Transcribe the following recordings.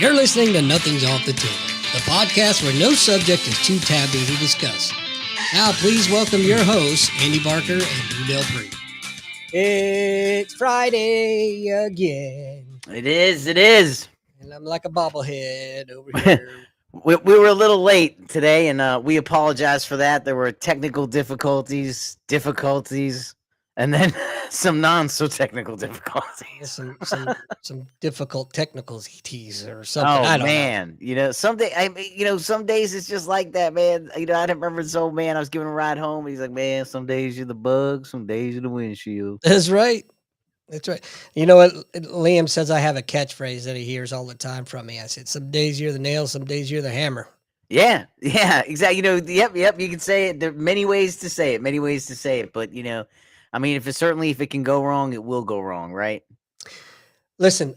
You're listening to Nothing's Off the Table, the podcast where no subject is too taboo to discuss. Now, please welcome your hosts, Andy Barker and Lou Del Pree. It's Friday again. It is. And I'm like a bobblehead over here. We were a little late today, and we apologize for that. There were technical difficulties, and then some non-so-technical difficulties. some difficult technicalities or something. I don't know. Some days it's just like that, man. I remember this old man. I was giving a ride home, and he's like, "Man, some days you're the bug, some days you're the windshield." That's right. You know what? Liam says I have a catchphrase that he hears all the time from me. I said, "Some days you're the nail, some days you're the hammer." Yeah, exactly. Yep. You can say it. There are many ways to say it, but if it can go wrong, it will go wrong, right? Listen,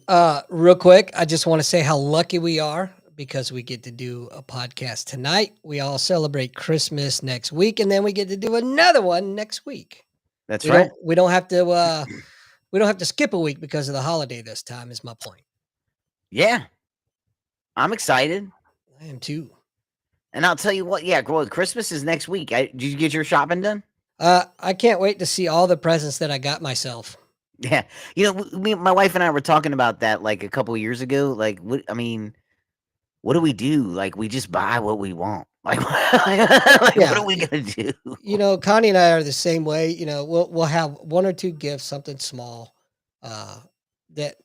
real quick, I just want to say how lucky we are because we get to do a podcast tonight. We all celebrate Christmas next week, and then we get to do another one next week. That's right. We don't have to. We don't have to skip a week because of the holiday this time, is my point. Yeah. I'm excited. I am too. And I'll tell you what, Christmas is next week. Did you get your shopping done? I can't wait to see all the presents that I got myself. Yeah. My wife and I were talking about that like a couple of years ago. Like, what do we do? Like, we just buy what we want. Like, What are we going to do? Connie and I are the same way. We'll have one or two gifts, something small that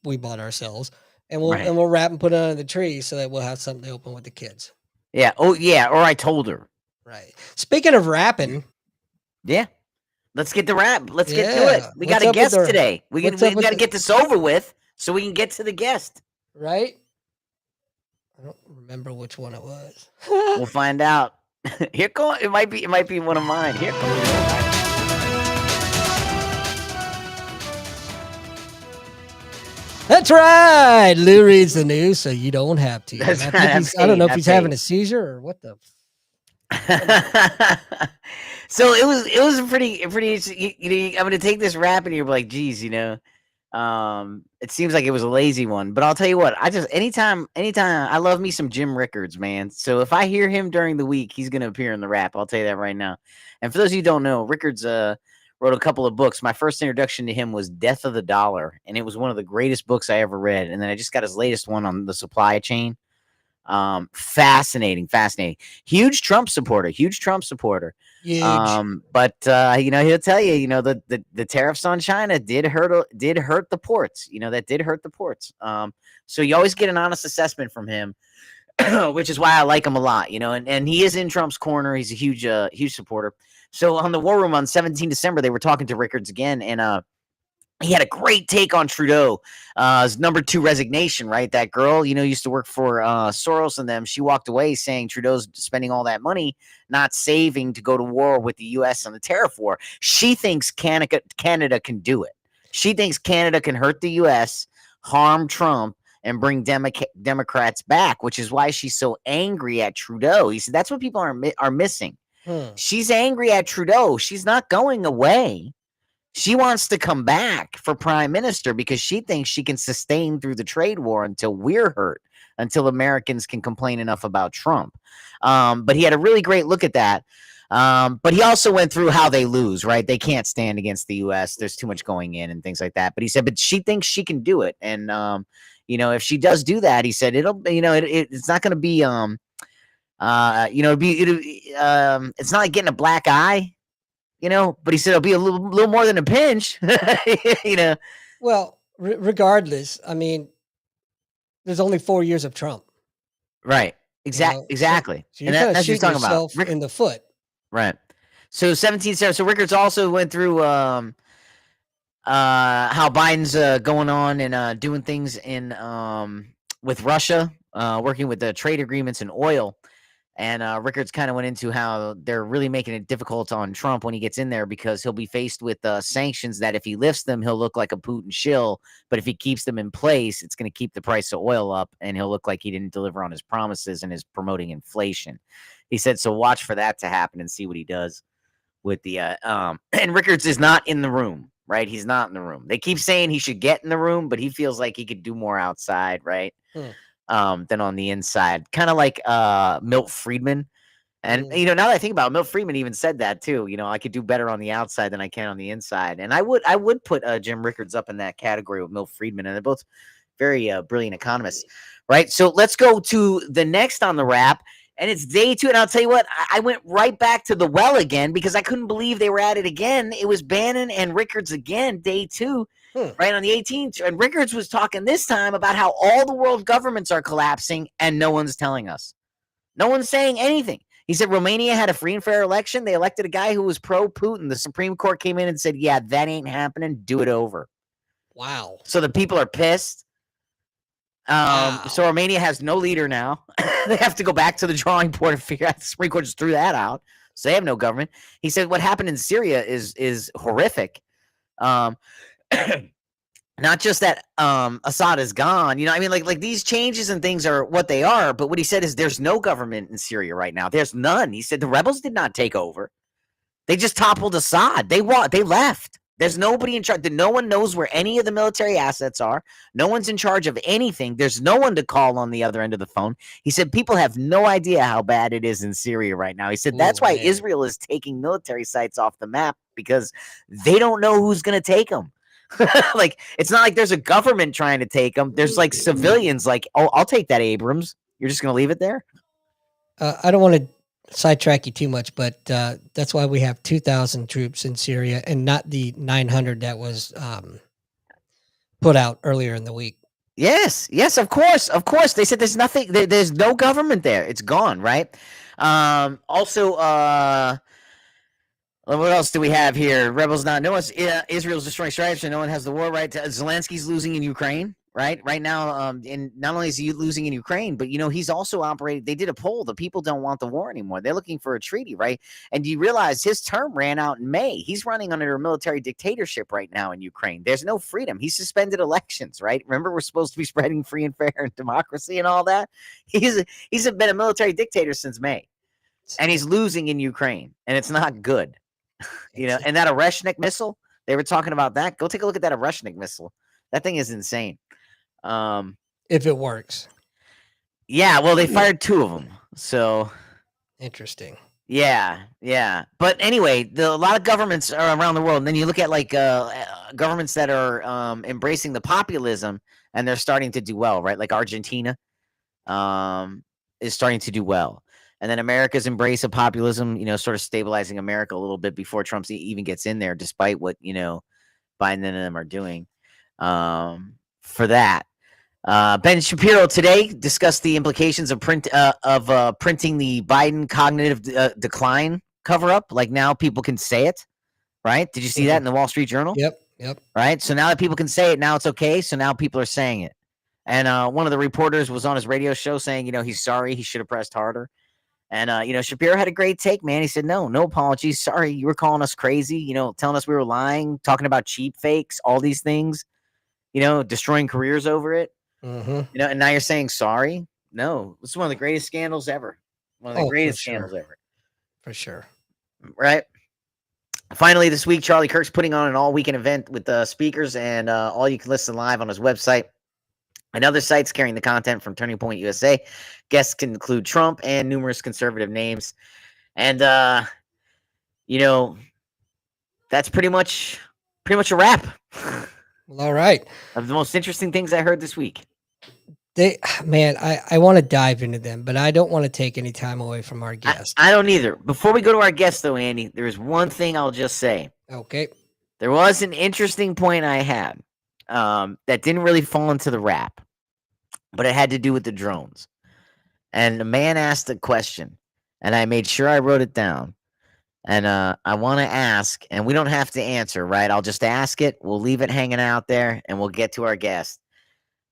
we bought ourselves, and we'll wrap and put it under the tree so that we'll have something to open with the kids. Yeah. Oh, yeah. Or I told her. Right. Speaking of wrapping. Yeah. Let's get the wrap. Let's get to it. We got a guest today. We got to get this over with so we can get to the guest. Right. I don't remember which one it was. We'll find out. Here comes. It might be one of mine. Here comes. That's right. Lou reads the news, so you don't have to. I don't know if he's having a seizure or what the. So it was pretty. I'm going to take this rap, and you're like, geez, it seems like it was a lazy one, but I'll tell you what, anytime I love me some Jim Rickards, man. So if I hear him during the week, he's going to appear in the rap. I'll tell you that right now. And for those of you who don't know, Rickards wrote a couple of books. My first introduction to him was Death of the Dollar, and it was one of the greatest books I ever read. And then I just got his latest one on the supply chain. Fascinating. Huge Trump supporter. Huge. But he'll tell you, the tariffs on China did hurt the ports. That did hurt the ports. So you always get an honest assessment from him, which is why I like him a lot. And he is in Trump's corner. He's a huge supporter. So on the War Room on 17 December, they were talking to Rickards again, and he had a great take on Trudeau, his number 2 resignation, right? That girl, used to work for Soros and them. She walked away saying Trudeau's spending all that money, not saving to go to war with the U.S. on the tariff war. She thinks Canada can do it. She thinks Canada can hurt the U.S., harm Trump, and bring Democrats back, which is why she's so angry at Trudeau. He said that's what people are missing. She's angry at Trudeau. She's not going away. She wants to come back for prime minister because she thinks she can sustain through the trade war until we're hurt, until Americans can complain enough about Trump. But he had a really great look at that. But he also went through how they lose, right? They can't stand against the U.S. There's too much going in and things like that. But he said, but she thinks she can do it. And, if she does do that, he said, it's not going to be, it's not like getting a black eye. But he said it'll be a little more than a pinch. Well, regardless, there's only 4 years of Trump. Right. Exactly. So and that's what you're talking about. In the foot. Right. So 17. So Rickards also went through how Biden's going on and doing things in with Russia, working with the trade agreements and oil. And Rickards kind of went into how they're really making it difficult on Trump when he gets in there because he'll be faced with sanctions that if he lifts them, he'll look like a Putin shill. But if he keeps them in place, it's going to keep the price of oil up and he'll look like he didn't deliver on his promises and is promoting inflation. He said, so watch for that to happen and see what he does with the and Rickards is not in the room, right? He's not in the room. They keep saying he should get in the room, but he feels like he could do more outside, right? than on the inside. Kind of like Milt Friedman. And now that I think about it, Milt Friedman even said that too. I could do better on the outside than I can on the inside. And I would put Jim Rickards up in that category with Milt Friedman, and they're both very brilliant economists, right? So let's go to the next on the wrap, and it's day 2. And I'll tell you what, I went right back to the well again because I couldn't believe they were at it again. It was Bannon and Rickards again, day 2, right on the 18th. And Rickards was talking this time about how all the world governments are collapsing and no one's telling us. No one's saying anything. He said Romania had a free and fair election. They elected a guy who was pro-Putin. The Supreme Court came in and said, yeah, that ain't happening. Do it over. Wow. So the people are pissed. So Romania has no leader now. They have to go back to the drawing board and figure out. The Supreme Court just threw that out. So they have no government. He said what happened in Syria is horrific. Not just that Assad is gone, like these changes and things are what they are. But what he said is there's no government in Syria right now. There's none. He said the rebels did not take over. They just toppled Assad. They left. There's nobody in charge. No one knows where any of the military assets are. No one's in charge of anything. There's no one to call on the other end of the phone. He said people have no idea how bad it is in Syria right now. He said that's why Israel is taking military sites off the map, because they don't know who's going to take them. Like, it's not like there's a government trying to take them. There's like civilians like, oh, I'll take that, Abrams. You're just going to leave it there? I don't want to sidetrack you too much, but that's why we have 2,000 troops in Syria and not the 900 that was put out earlier in the week. Yes, of course. They said there's nothing, there's no government there. It's gone, right? Also, what else do we have here? Rebels not. No one's. Israel's destroying stripes, and no one has the war right. Zelensky's losing in Ukraine, right? Right now, and not only is he losing in Ukraine, but he's also operating. They did a poll. The people don't want the war anymore. They're looking for a treaty, right? And do you realize his term ran out in May? He's running under a military dictatorship right now in Ukraine. There's no freedom. He suspended elections, right? Remember, we're supposed to be spreading free and fair and democracy and all that. He's been a military dictator since May, and he's losing in Ukraine, and it's not good. And that Oreshnik missile, they were talking about that. Go take a look at that Oreshnik missile. That thing is insane. If it works. Yeah, well, they fired 2 of them. So interesting. Yeah. But anyway, a lot of governments are around the world, and then you look at like governments that are embracing the populism, and they're starting to do well, right? Like Argentina is starting to do well. And then America's embrace of populism, sort of stabilizing America a little bit before Trump even gets in there, despite what, Biden and them are doing for that. Ben Shapiro today discussed the implications of printing the Biden cognitive decline cover-up. Like, now people can say it, right? Did you see that in the Wall Street Journal? Yep. Right? So now that people can say it, now it's okay. So now people are saying it. And one of the reporters was on his radio show saying, he's sorry. He should have pressed harder. And, Shapiro had a great take, man. He said, no apologies. Sorry, you were calling us crazy, telling us we were lying, talking about cheap fakes, all these things, destroying careers over it. Mm-hmm. And now you're saying sorry? No, this is one of the greatest scandals ever. One of the greatest scandals ever. For sure. Right? Finally, this week, Charlie Kirk's putting on an all-weekend event with speakers, and all you can listen live on his website. And other sites carrying the content from Turning Point USA. Guests can include Trump and numerous conservative names. And, that's pretty much a wrap. Well, all right. Of the most interesting things I heard this week. I want to dive into them, but I don't want to take any time away from our guest. I don't either. Before we go to our guest, though, Andy, there is one thing I'll just say. Okay. There was an interesting point I had that didn't really fall into the wrap, but it had to do with the drones. And a man asked a question, and I made sure I wrote it down. And I want to ask, and we don't have to answer, right? I'll just ask it. We'll leave it hanging out there, and we'll get to our guest.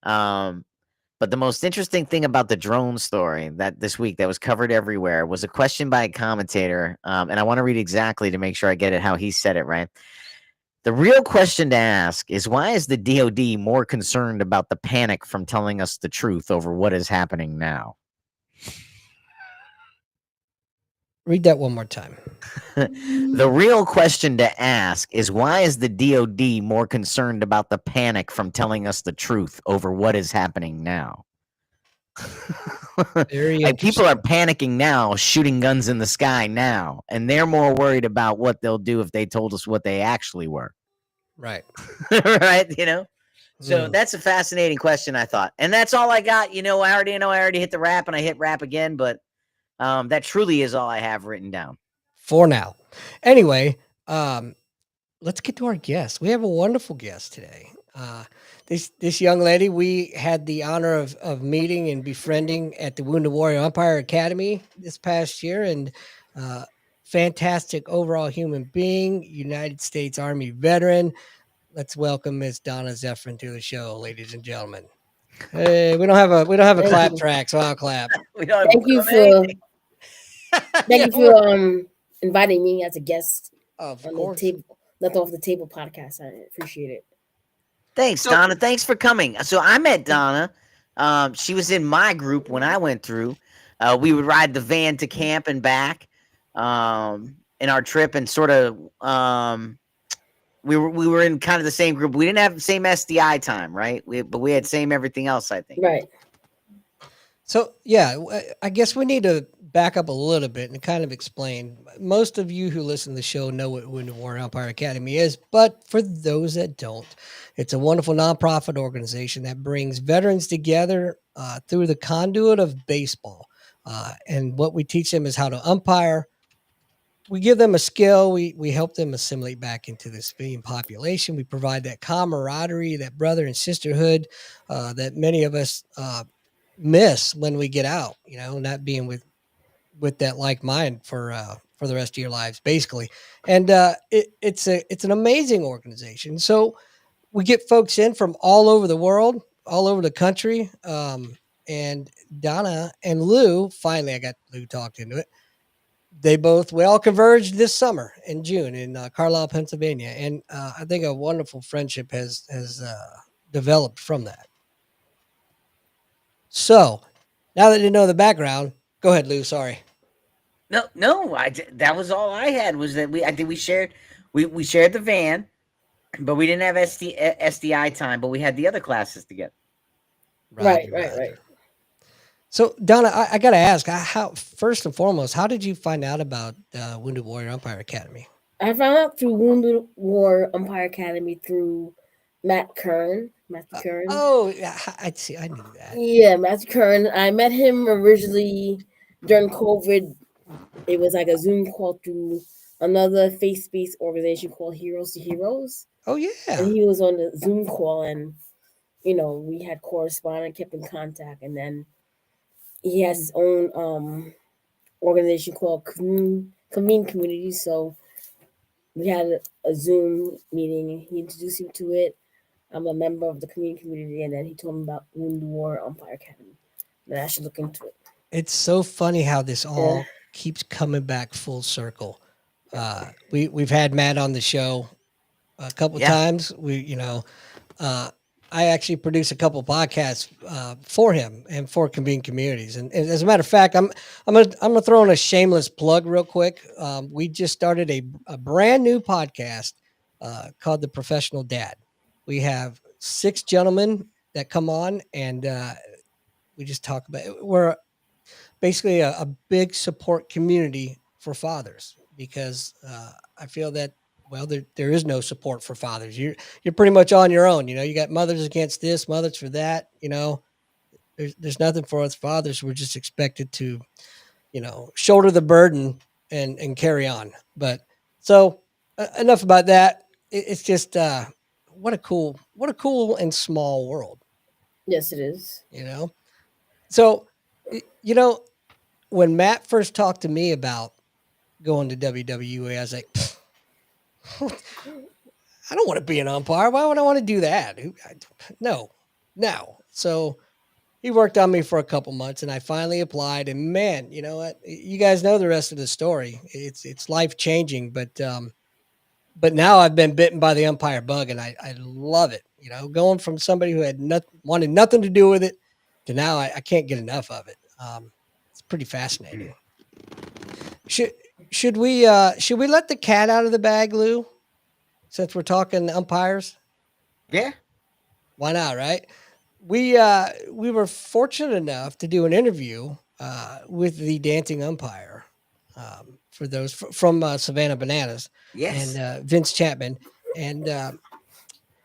But the most interesting thing about the drone story that this week that was covered everywhere was a question by a commentator, and I want to read exactly to make sure I get it how he said it, right? The real question to ask is, why is the DOD more concerned about the panic from telling us the truth over what is happening now? Read that one more time. The real question to ask is, why is the DOD more concerned about the panic from telling us the truth over what is happening now? Very Like people interesting. are panicking now, shooting guns in the sky now, and they're more worried about what they'll do if they told us what they actually were. Right. Right? So Mm. that's a fascinating question, I thought. And that's all I got. I already hit the wrap and I hit wrap again, but that truly is all I have written down. For now. Anyway, let's get to our guest. We have a wonderful guest today. This young lady we had the honor of meeting and befriending at the Wounded Warrior Umpire Academy this past year, and fantastic overall human being, United States Army veteran. Let's welcome Miss Donna Zephrine to the show, ladies and gentlemen. Hey, we don't have a Thank clap you. track, so I'll clap. We don't Thank you have anything. thank you for inviting me as a guest Of on the course. table, Nothing Off the Table podcast. I appreciate it. Thanks, So- Donna. Thanks for coming. So I met Donna. She was in my group when I went through. We would ride the van to camp and back in our trip, and sort of we were in kind of the same group. We didn't have the same SDI time, right? But we had same everything else, I think. Right. So yeah, I guess we need to back up a little bit and kind of explain. Most of you who listen to the show know what Wounded Warrior Umpire Academy is, but for those that don't, it's a wonderful nonprofit organization that brings veterans together through the conduit of baseball. And what we teach them is how to umpire. We give them a skill. We help them assimilate back into the civilian population. We provide that camaraderie, that brother and sisterhood that many of us miss when we get out. Not being with that like mind for the rest of your lives, basically. And it's an amazing organization. So we get folks in from all over the world, all over the country. And Donna and Lou, finally, I got Lou talked into it. We all converged this summer in June in Carlisle, Pennsylvania, and I think a wonderful friendship has developed from that. So now that you know the background, go ahead, Lou. Sorry. No. That was all I had. Was that I think we shared the van, but we didn't have SDI time. But we had the other classes together. Right. So, Donna, I got to ask, how first and foremost, how did you find out about Wounded Warrior Umpire Academy? I found out through Wounded Warrior Umpire Academy through Matthew Kern. Yeah, I see. I knew that. Yeah, Matthew Kern. I met him originally during COVID. It was like a Zoom call through another faith-based organization called Heroes to Heroes. Oh yeah. And he was on the Zoom call, and we had corresponded, kept in contact, and then he has his own organization called Convene Community. So we had a Zoom meeting. He introduced me to it. I'm a member of the community, and then he told me about Wounded Warrior Umpire Academy. That I should look into it. It's so funny how this all keeps coming back full circle. We've had Matt on the show a couple times. I actually produce a couple podcasts for him and for Convene Communities. And as a matter of fact, I'm gonna throw in a shameless plug real quick. We just started a brand new podcast called The Professional Dad. We have 6 gentlemen that come on, and we just talk about it. We're basically a big support community for fathers, because I feel that there is no support for fathers. You're pretty much on your own. You got mothers against this, mothers for that. There's nothing for us fathers. We're just expected to, shoulder the burden and carry on. But so enough about that. It's just what a cool and small world. Yes, it is. So when Matt first talked to me about going to WWE, I was like, I don't want to be an umpire. Why would I want to do that? No. So he worked on me for a couple months, and I finally applied. And man, you know what? You guys know the rest of the story. It's life changing, but now I've been bitten by the umpire bug, and I love it. Going from somebody who had wanted nothing to do with it to now I can't get enough of it. It's pretty fascinating. Should we let the cat out of the bag, Lou? Since we're talking umpires? Yeah. Why not, right? we were fortunate enough to do an interview with the dancing umpire for those from Savannah Bananas Yes. and Vince Chapman. And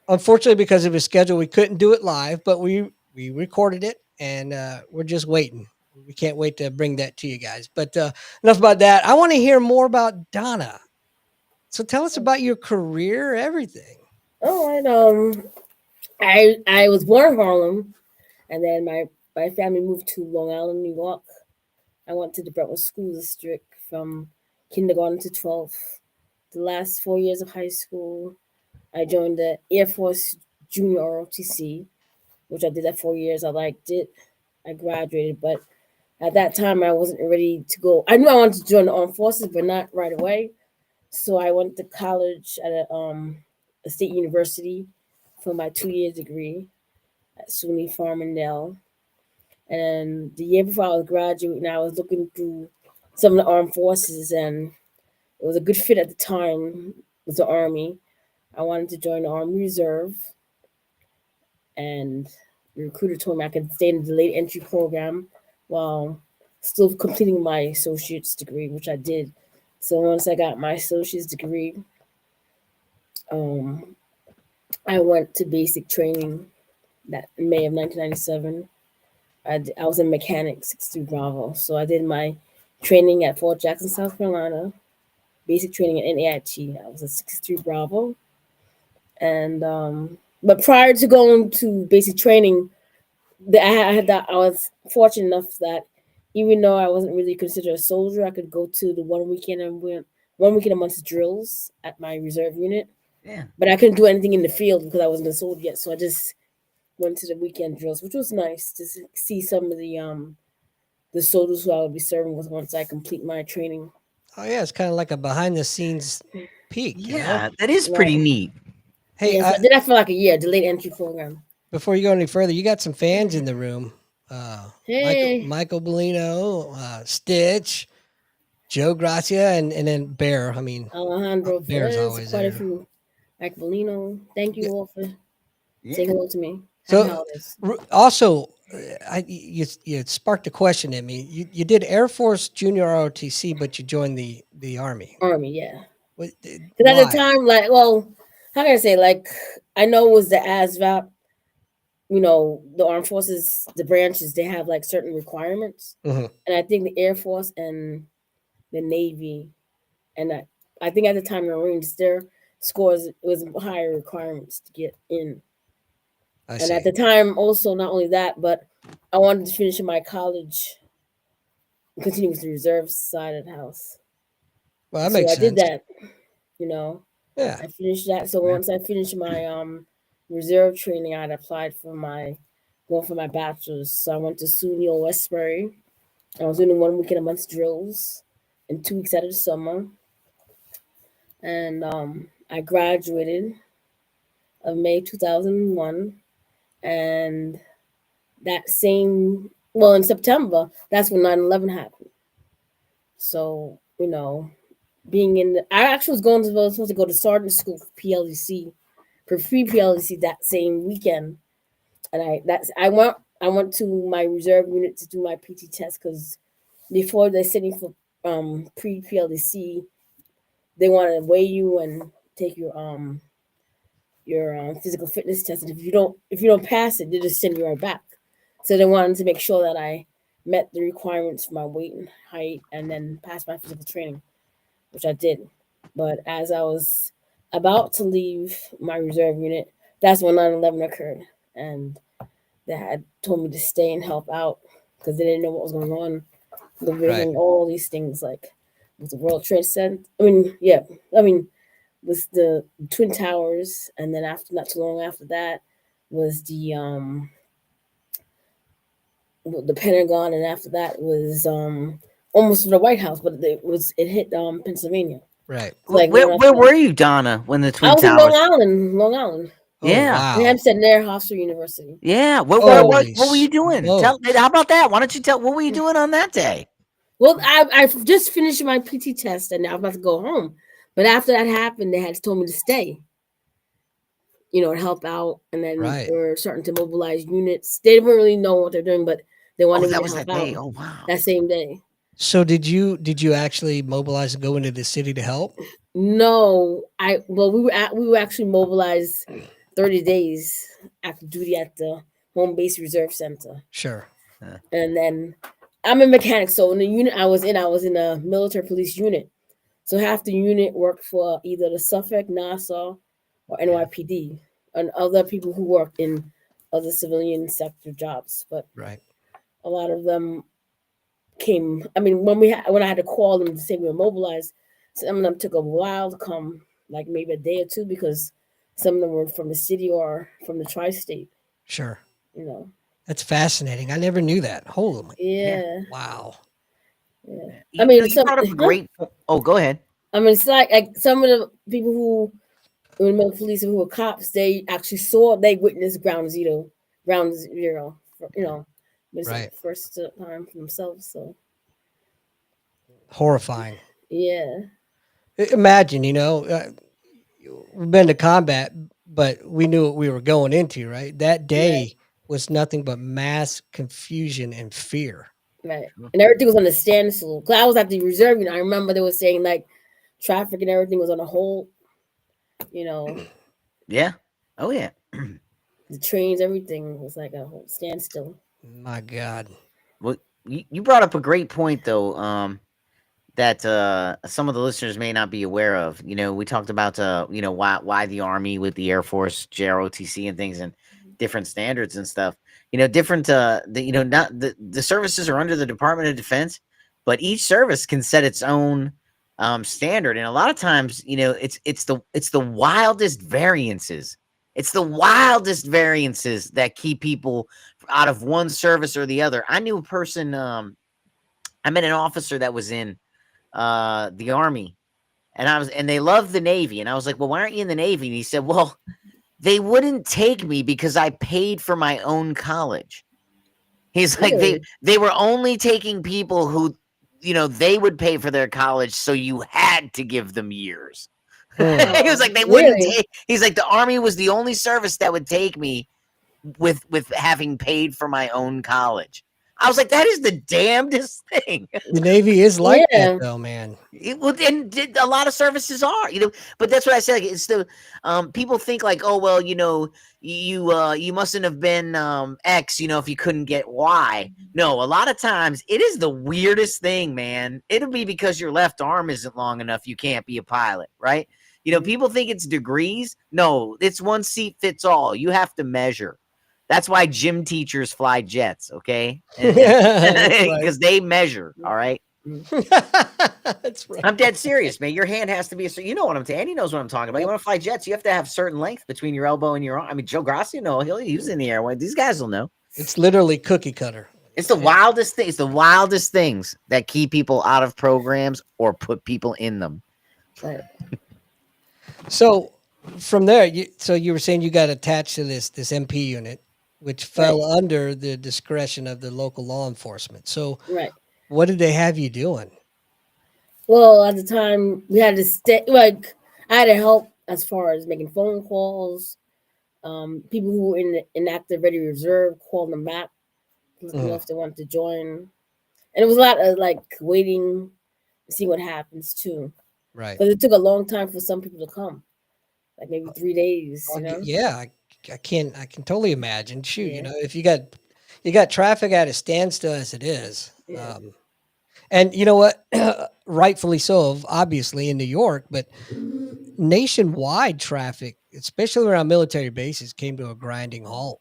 unfortunately, because of his schedule, we couldn't do it live, but we recorded it, and we're just waiting. We can't wait to bring that to you guys. But enough about that. I want to hear more about Donna. So tell us about your career, everything. All right. I was born in Harlem, and then my family moved to Long Island, New York. I went to the Brentwood School District from kindergarten to 12th. The last 4 years of high school, I joined the Air Force Junior ROTC, which I did that 4 years. I liked it. I graduated, but at that time I wasn't ready to go. I knew I wanted to join the armed forces, but not right away. So I went to college at a state university for my 2 year degree at SUNY Farmingdale. And the year before I was graduating, I was looking through some of the armed forces, and it was a good fit at the time with the Army. I wanted to join the Army Reserve, and the recruiter told me I could stay in the delayed entry program while still completing my associate's degree, which I did. So once I got my associate's degree, um, I went to basic training that in May of 1997. I was in mechanics 63 Bravo. So I did my training at Fort Jackson, South Carolina, basic training at NAIT. I was a 63 Bravo. And but prior to going to basic training, I was fortunate enough that even though I wasn't really considered a soldier, I could go to the 1 weekend and went 1 weekend amongst drills at my reserve unit. Yeah. But I couldn't do anything in the field because I wasn't a soldier yet. So I just went to the weekend drills, which was nice to see some of the soldiers who I would be serving with once I complete my training. Oh yeah, it's kind of like a behind the scenes peek. Yeah, that is pretty Right. neat. Hey, Yes, I did that for like a year, delayed entry program. before you go any further, you got some fans in the room. Hey. Michael Bellino, Stitch, Joe Gracia, and then Bear. I mean, Alejandro Bear's Perez, always quite a there. few. Mike Bellino, thank you Yeah. all for Yeah. saying hello to me. So, Happy holidays. Also, you sparked a question in me. You did Air Force Junior ROTC, but you joined the Army. Army, yeah. Because Because at the time, like, well, how can I say, like, I know it was the ASVAB, the armed forces, the branches, they have like certain requirements. Mhm. And I think the Air Force and the Navy, and I think at the time the Marines, their scores, it was higher requirements to get in. I And see. at the time, also, not only that, but I wanted to finish my college and continue with the reserve side of the house. Well, that So makes I did sense. that. Yeah. I finished that. So once I finished my reserve training, I'd applied for going for my bachelor's. So I went to SUNY Westbury. I was doing 1 weekend a month drills and 2 weeks out of the summer. And I graduated of May 2001. And in September, that's when 9/11 happened. So, I actually was supposed to go to sergeant school for PLEC, for free PLEC that same weekend. And I went to my reserve unit to do my PT test because before they sent me for pre PLEC, they want to weigh you and take your physical fitness test. And if you don't pass it, they just send you right back. So they wanted to make sure that I met the requirements for my weight and height, and then pass my physical training, which I did. But as I was about to leave my reserve unit, that's when 9/11 occurred, and they had told me to stay and help out because they didn't know what was going on. The vision, all these things, like with the World Trade Center. With the Twin Towers, and then not too long after that was the Pentagon, and after that was almost the White House, but it hit Pennsylvania. Right. Like Where were you, Donna, when the I Twin was in Towers? Long Island. Yeah. Oh, In wow. Hempstead near Hofstra University. Yeah. What were you doing? How about that? Why don't you tell what were you doing on that day? Well, I just finished my PT test and I was about to go home. But after that happened, they had told me to stay. help out. And then Right. they were starting to mobilize units. They didn't really know what they're doing, but they Oh, wanted me that to was help that day. out Oh, wow. that same day. So did you actually mobilize and go into the city to help? No, we were actually mobilized 30 days active duty at the home base reserve center. Sure. And then I'm a mechanic, so in the unit I was in a military police unit. So half the unit worked for either the Suffolk, Nassau, or NYPD, and other people who worked in other civilian sector jobs. But Right. a lot of them came. I mean, when I had to call them to say we were mobilized, some of them took a while to come, like maybe a day or two, because some of them were from the city or from the tri-state. Sure. You know. That's fascinating. I never knew that. Holy Yeah. Yeah. wow. Yeah. You, I mean, you brought up a great. Oh, go ahead. I mean, it's like some of the people who were in the police and who were cops, they witnessed ground zero, but it's like Right. the first time for themselves. So Horrifying. yeah, Imagine, we've been to combat, but we knew what we were going into, right? That day was nothing but mass confusion and fear. right. And everything was on a standstill. Cause I was at the reserve, I remember they were saying like traffic and everything was on a hold. Yeah. Oh, yeah. The trains, everything was like a whole standstill. My God. Well, you brought up a great point, though. That some of the listeners may not be aware of. We talked about why the Army with the Air Force, JROTC, and things, and different standards and stuff. Different. Not the services are under the Department of Defense, but each service can set its own standard, and a lot of times, it's the wildest variances. It's the wildest variances that keep people out of one service or the other. I knew a person. I met an officer that was in the Army, and they loved the Navy, and I was like, well, why aren't you in the Navy? And he said, well, they wouldn't take me because I paid for my own college. He's like, Really? they were only taking people who, they would pay for their college, so you had to give them years. He was like, they wouldn't Really? take. He's like, the Army was the only service that would take me with having paid for my own college. I was like, that is the damnedest thing. The Navy is like Yeah. that, though, man. And a lot of services are, but that's what I said. Like, it's the people think like, oh well, you mustn't have been X, if you couldn't get Y. No, a lot of times it is the weirdest thing, man. It'll be because your left arm isn't long enough, you can't be a pilot, right? People think it's degrees. No, it's one seat fits all. You have to measure. That's why gym teachers fly jets, okay? Because they measure, all right? That's right. I'm dead serious, man. Your hand has to be you know what I'm saying. Andy knows what I'm talking about. You want to fly jets, you have to have certain length between your elbow and your arm. I mean, Joe Grassi, he's in the air. These guys will know. It's literally cookie cutter. It's the wildest thing. It's the wildest things that keep people out of programs or put people in them. Right. So from there, you were saying you got attached to this MP unit, which fell under the discretion of the local law enforcement. So Right. what did they have you doing? Well, at the time, we had to stay. Like, I had to help as far as making phone calls. People who were in the inactive ready reserve, calling them back, if they wanted to join. And it was a lot of like waiting to see what happens too. Right. Because it took a long time for some people to come, like maybe 3 days. Yeah, I can totally imagine. Shoot, Yeah. if you got traffic at a standstill as it is. Yeah. And you know what? Rightfully so, obviously in New York, but nationwide traffic, especially around military bases, came to a grinding halt.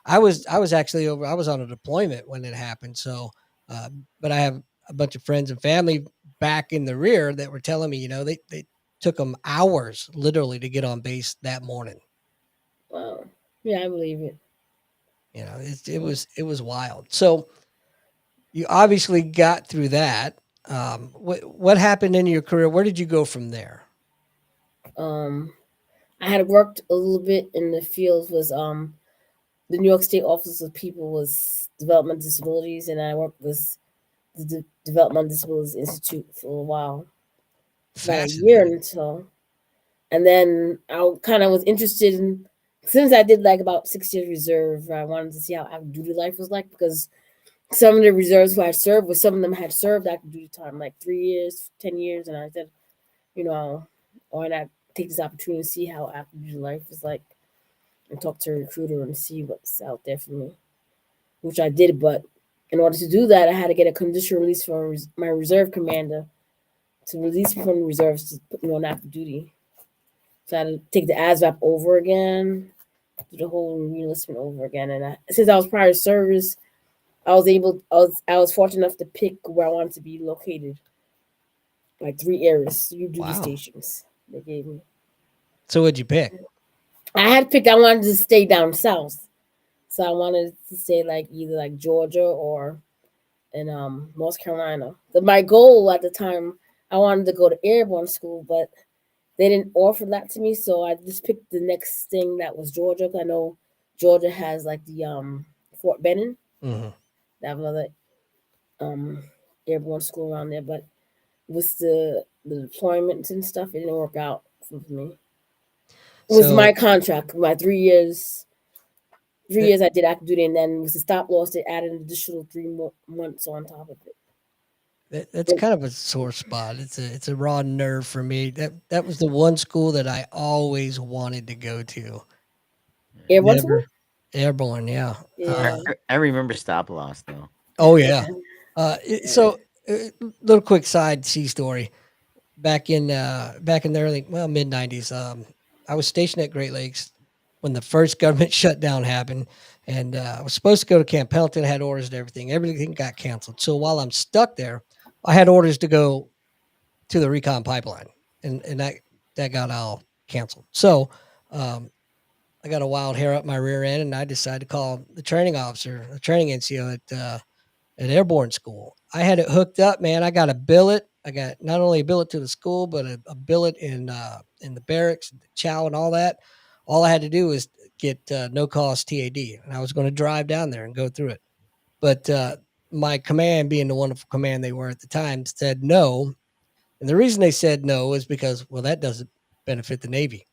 I was actually I was on a deployment when it happened. So, but I have a bunch of friends and family back in the rear that were telling me, they took them hours literally to get on base that morning. Wow. Yeah, I believe it. It was wild. So you obviously got through that. What happened in your career? Where did you go from there? I had worked a little bit in the fields was the New York State Office of People with Developmental Disabilities, and I worked with the Developmental Disabilities Institute for a while, about a year until, And then I kind of was interested in, since I did like about 6 years reserve, I wanted to see how active duty life was like, because some of the reserves who I served with, some of them had served active duty time, like 3 years, 10 years. And I said, why not take this opportunity to see how active duty life is like and talk to a recruiter and see what's out there for me, which I did. But in order to do that, I had to get a conditional release from my reserve commander to release me from the reserves to put me on active duty. So I had to take the ASVAB over again, do the whole reenlistment over again. And since I was prior to service, I was fortunate enough to pick where I wanted to be located. Like 3 areas, 3 duty Wow. stations they gave me. So what'd you pick? I had picked. I wanted to stay down south, so I wanted to stay like either like Georgia or in North Carolina. My goal at the time, I wanted to go to airborne school, but they didn't offer that to me, so I just picked the next thing that was Georgia. 'Cause I know Georgia has like the Fort Benning. Mm-hmm. They have another airborne school around there, but with the deployments and stuff, it didn't work out for me. With my contract, my 3 years. 3 years I did active duty, and then with the stop loss, they added an additional 3 more months on top of it. That's kind of a sore spot. It's a raw nerve for me. That was the one school that I always wanted to go to. Airborne school? Airborne, yeah. Yeah. I remember stop loss though. Oh yeah. So little quick side sea story. Back in the early mid '90s, I was stationed at Great Lakes when the first government shutdown happened, and I was supposed to go to Camp Pendleton. I had orders and everything. Everything got canceled. So while I'm stuck there, I had orders to go to the recon pipeline, and that got all canceled. So I got a wild hair up my rear end, and I decided to call the training officer, the training NCO at airborne school. I had it hooked up, man. I got a billet. I got not only a billet to the school, but a billet in the barracks, the chow, and all that. All I had to do was get no cost TAD, and I was going to drive down there and go through it. But my command, being the wonderful command they were at the time, said no. And the reason they said no is because, well, that doesn't benefit the Navy.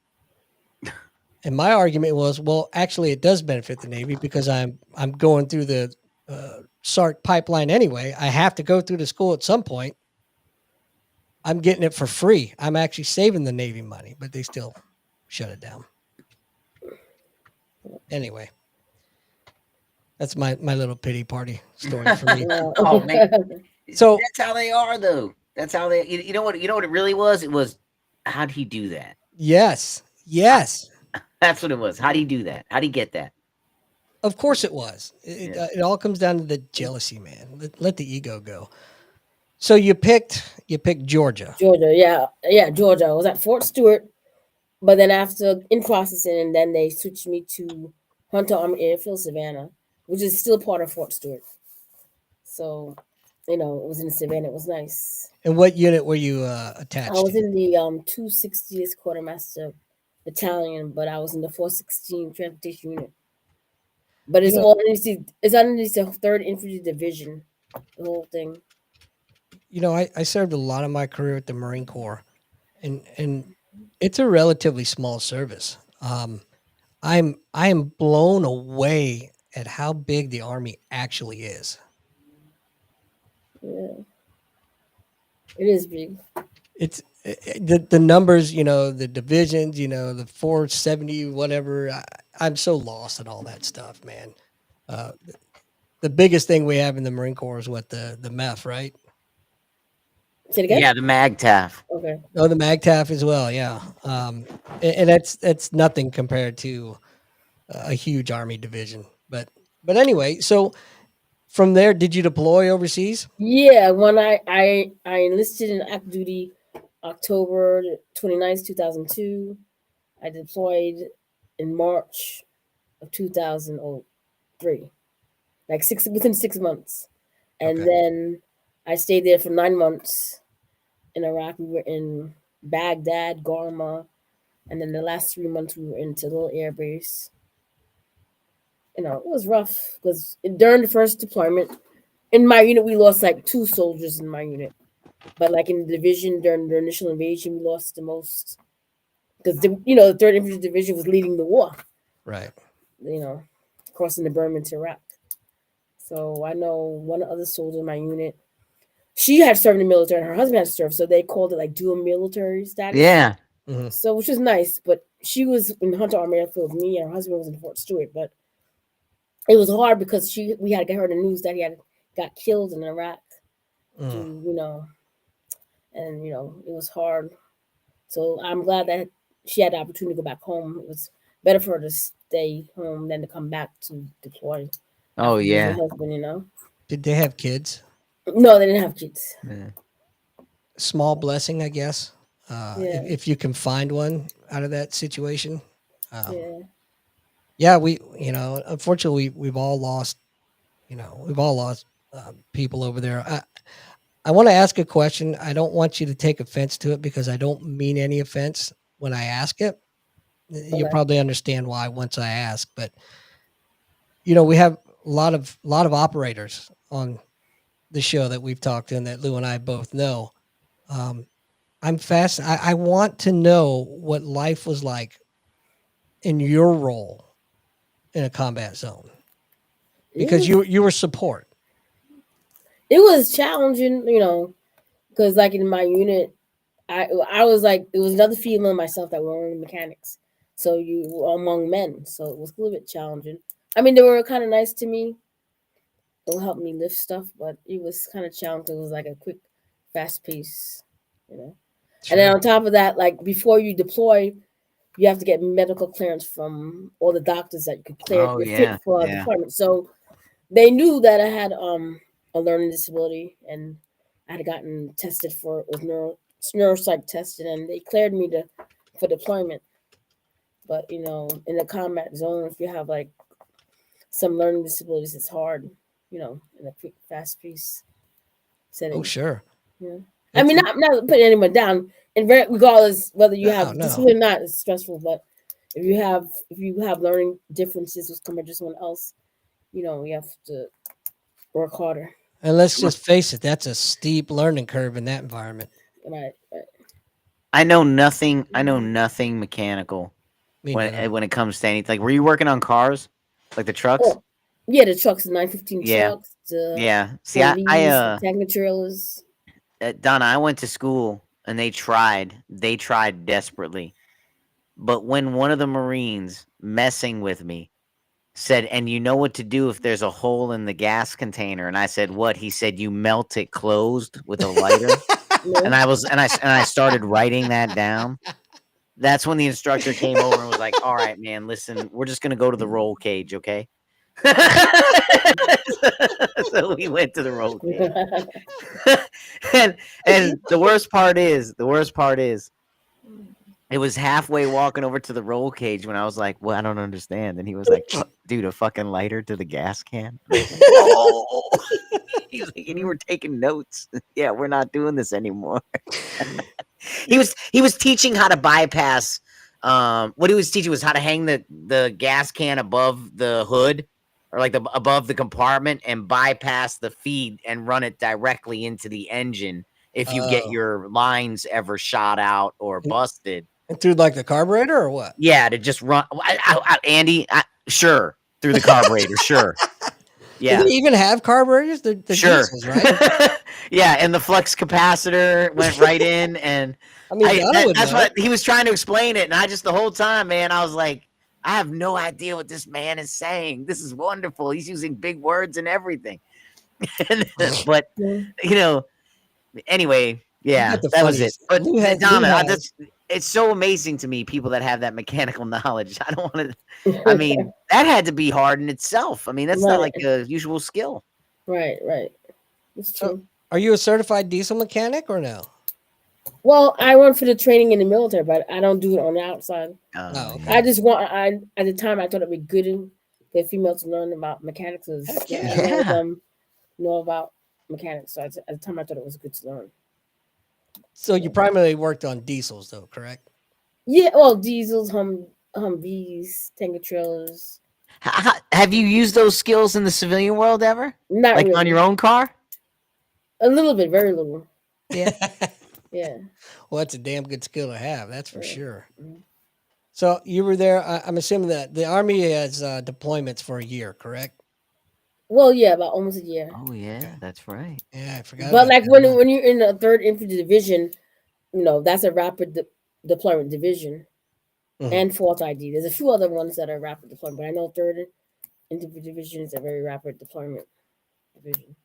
And my argument was, well, actually, it does benefit the Navy because I'm going through the SARC pipeline anyway. I have to go through the school at some point. I'm getting it for free. I'm actually saving the Navy money, but they still shut it down. Anyway, that's my little pity party story for me. Oh man, So that's how they are, though. That's how they. You know what? You know what it really was. It was, how'd he do that? yes, That's what it was. How'd he do that? How'd he get that? of course it was. It all comes down to the jealousy, man. Let the ego go. So you picked Georgia. Georgia, yeah, Georgia. I was at Fort Stewart, but then after in processing, and then they switched me to Hunter Army Airfield, Savannah, which is still part of Fort Stewart. So, it was in Savannah. It was nice. And what unit were you attached I was to? in the 260th Quartermaster Battalion, but I was in the 416 Transportation Unit. But it's underneath the 3rd Infantry Division, the whole thing. I served a lot of my career with the Marine Corps, and it's a relatively small service. I am blown away at how big the Army actually is. Yeah, it is big. It's the numbers, the divisions, the 470, whatever. I'm so lost in all that stuff, man. The biggest thing we have in the Marine Corps is what the MEF, right? Say it again? Yeah, the MAGTAF. Okay. Oh, the MAGTAF as well, yeah. And that's nothing compared to a huge Army division. But anyway, so from there, did you deploy overseas? Yeah, when I enlisted in active duty October 29th, 2002. I deployed in March of 2003, like within 6 months. And Okay. then I stayed there for 9 months in Iraq. We were in Baghdad, Garma, and then the last 3 months we were in Tallil Air Base. It was rough because during the first deployment, in my unit, we lost like 2 soldiers in my unit. But like in the division during the initial invasion, we lost the most. because the Third Infantry Division was leading the war. Right. Crossing the Burma to Iraq. So I know one other soldier in my unit. She had served in the military, and her husband had served, so they called it like dual military status. Yeah. Mhm. So which was nice, but she was in Hunter Army Airfield with me, and her husband was in Fort Stewart. But it was hard because we had to get her the news that he got killed in Iraq. Mm. And it was hard. So I'm glad that she had the opportunity to go back home. It was better for her to stay home than to come back to deploy. Oh after losing yeah. her husband. Did they have kids? No, they didn't have kids. Yeah. Small blessing, I guess. Yeah. If you can find one out of that situation. Yeah. Yeah, unfortunately, we've all lost people over there. I want to ask a question. I don't want you to take offense to it because I don't mean any offense when I ask it. You'll Okay. probably understand why once I ask, but we have a lot of operators on the show that we've talked to and that Lou and I both know. I'm fascinated. I want to know what life was like in your role in a combat zone because you were support. It was challenging, because like in my unit, I was like, it was another female and myself that were only mechanics. So you were among men. So it was a little bit challenging. I mean, they were kind of nice to me. They'll help me lift stuff, but it was kind of challenging. It was like a quick, fast pace, Sure. And then on top of that, like before you deploy, you have to get medical clearance from all the doctors that you could clear fit for deployment. So they knew that I had a learning disability, and I had gotten tested with neuropsych tested, and they cleared me for deployment. But in the combat zone, if you have like some learning disabilities, it's hard. In a quick, fast pace setting. Oh, sure. Yeah. I mean, not putting anyone down, and regardless whether you have disability or not, it's stressful. But if you have learning differences with compared to someone else, you have to work harder. And let's just face it, that's a steep learning curve in that environment. Right. I know nothing mechanical when it comes to anything. Like, were you working on cars, like the trucks? Oh, yeah, the trucks, the 915 trucks. Yeah. See, I tanker trailers. Donna, I went to school and they tried desperately. But when one of the Marines messing with me said, "And you know what to do if there's a hole in the gas container?" And I said, "What?" He said, "You melt it closed with a lighter." And I started writing that down. That's when the instructor came over and was like, "All right, man, listen, we're just gonna go to the roll cage, okay?" So we went to the roll cage. and the worst part is, it was halfway walking over to the roll cage when I was like, "Well, I don't understand." And he was like, "Dude, a fucking lighter to the gas can." Oh, he was like, "And you were taking notes." Yeah, we're not doing this anymore. He was teaching how to bypass. What he was teaching was how to hang the gas can above the hood, or like above the compartment, and bypass the feed and run it directly into the engine if you get your lines ever shot out or busted. And through like the carburetor or what? Yeah, to just run. Andy, sure, through the carburetor, sure. Yeah. Do they even have carburetors? They're sure. diesels, right? Yeah, and the flux capacitor went right in, and I mean, that's what he was trying to explain it, and I just the whole time, man, I was like, I have no idea what this man is saying. This is wonderful. He's using big words and everything. But anyway, yeah, that was it. But Donna, it's so amazing to me, people that have that mechanical knowledge. I don't want to. I mean, that had to be hard in itself. I mean, that's not like a usual skill. Right. It's true. So, are you a certified diesel mechanic or no? Well, I went for the training in the military, but I don't do it on the outside. Okay. I just want. At the time I thought it'd be good to get females to learn about mechanics. Know about mechanics. So at the time I thought it was good to learn. So you primarily worked on diesels, though, correct? Yeah, well, diesels, Humvees, tanker trailers. Have you used those skills in the civilian world ever? Not like really. On your own car? A little bit, very little. Yeah. Yeah. Well, that's a damn good skill to have. That's for sure. So you were there. I'm assuming that the Army has deployments for a year, correct? Well, yeah, about almost a year. Oh yeah, Okay. that's right. Yeah, I forgot But about like that. when you're in the third infantry division, that's a rapid deployment division Mhm. and fourth ID. There's a few other ones that are rapid deployment, but I know third infantry division is a very rapid deployment division.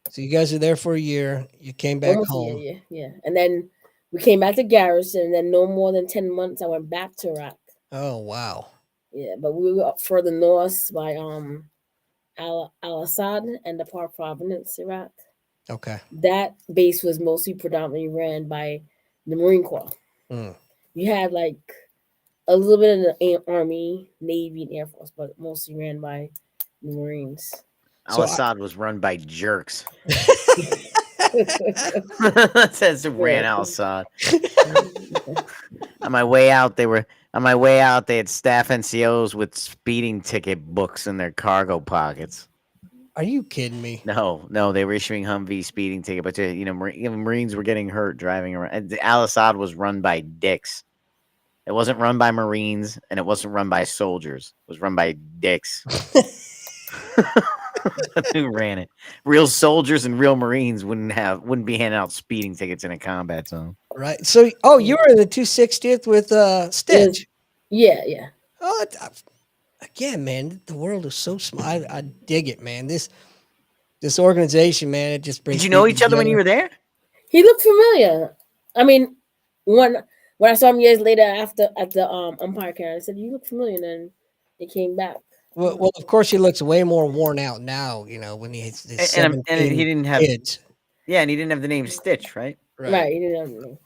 So you guys are there for a year. You came back Almost a year, home. yeah. And then we came back to garrison, and then no more than 10 months, I went back to Iraq. Oh wow. Yeah, but we were up further north by Al Assad and the Park Province, Iraq. Okay. That base was mostly predominantly ran by the Marine Corps. Mm. You had like a little bit of the Army, Navy, and Air Force, but mostly ran by the Marines. So Al I, Assad was run by jerks. Yeah. That says ran Al Assad. On my way out, they had staff NCOs with speeding ticket books in their cargo pockets. are you kidding me? No, they were issuing Humvee speeding ticket, but Marines were getting hurt driving around. And Al Assad was run by dicks. It wasn't run by Marines, and it wasn't run by soldiers. It was run by dicks. Who ran it? Real soldiers and real Marines wouldn't be handing out speeding tickets in a combat zone. Right. So you were in the 260th with Stitch. Yeah. Oh, again, man, the world is so small. I dig it, man. This organization, man, it just brings. Did you know people each other when you together. were there? He looked familiar. I mean, when I saw him years later after at the Umpire Academy, I said, "You look familiar." And then he came back. Well, of course, he looks way more worn out now. When he hits his And 17 he didn't have kids. and he didn't have the name Stitch, right? Right. He didn't know.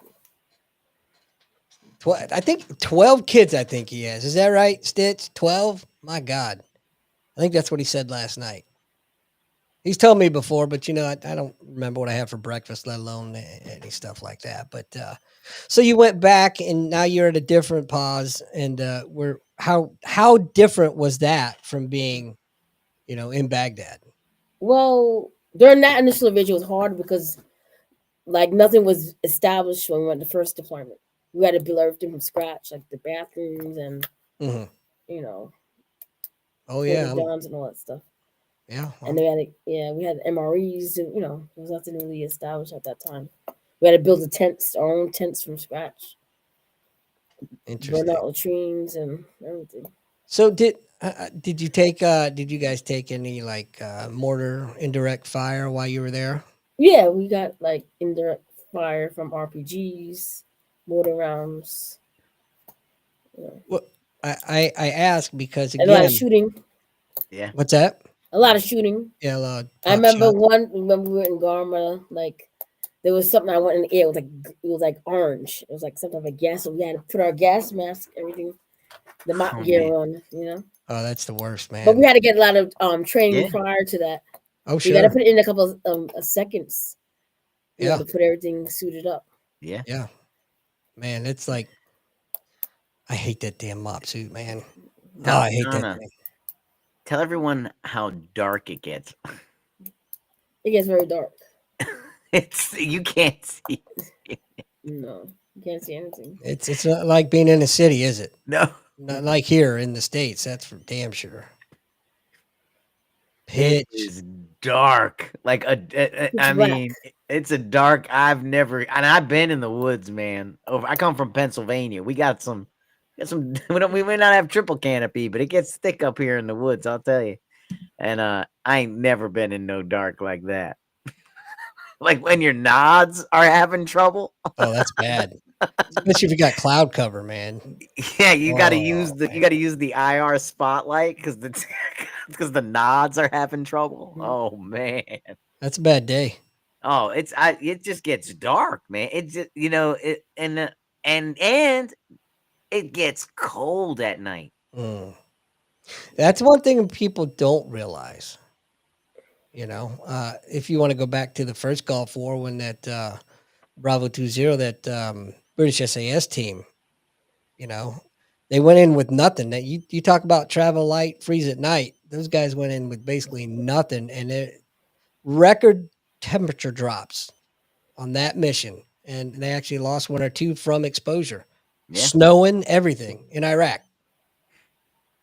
I think 12 kids. I think he has. Is that right, Stitch? 12. My God, I think that's what he said last night. He's told me before, but I don't remember what I had for breakfast, let alone any stuff like that. But so you went back, and now you're at a different pause. And how different was that from being, in Baghdad? Well, during that initial division was hard because like nothing was established when we went to first deployment. We had to build everything from scratch, like the bathrooms and Mm-hmm. you know Oh yeah, dons and all that stuff. yeah. And we had MREs, and there was nothing really established at that time. We had to build our own tents from scratch, burn Interesting. out latrines and everything. So did you take did you guys take any like mortar indirect fire while you were there? Yeah, we got like indirect fire from RPGs, mortar rounds, Well, I ask because and a lot of again, shooting. Yeah. what's that? A lot of shooting. Yeah, I pop remember shot. when we were in Garma, like there was something I went in the air. It was like orange. It was like something like gas. So we had to put our gas mask, everything, the mop Oh, gear man. on. Oh, that's the worst, But we man. had to get a lot of training Yeah. prior to that. Oh, So you got to sure. put it in a couple of seconds, Yeah, to put everything suited up. Yeah. yeah. Man, it's like I hate that damn mop suit, man. Oh, I hate that Donna, thing. tell everyone how dark it gets. It gets very dark. You can't see. No, you can't see anything. It's not like being in a city, is it? No. Not like here in the States, that's for damn sure. It Pitch. is dark. Like I black. mean, it's a dark. I've been in the woods, man. I come from Pennsylvania. We got some. We may not have triple canopy, but it gets thick up here in the woods. I'll tell you. And I ain't never been in no dark like that. Like when your nods are having trouble. Oh, that's bad. Especially if you got cloud cover, man. Yeah, you got to use Oh, the IR spotlight because the nods are having trouble. Oh man. that's a bad day. Oh, it just gets dark, man. It just and it gets cold at night. Mm. That's one thing people don't realize. If you want to go back to the first Gulf War when that Bravo 20, that British SAS team, you know, they went in with nothing. That you talk about travel light, freeze at night. Those guys went in with basically nothing, and it record temperature drops on that mission, and they actually lost one or two from exposure. Yeah. snowing, everything in Iraq.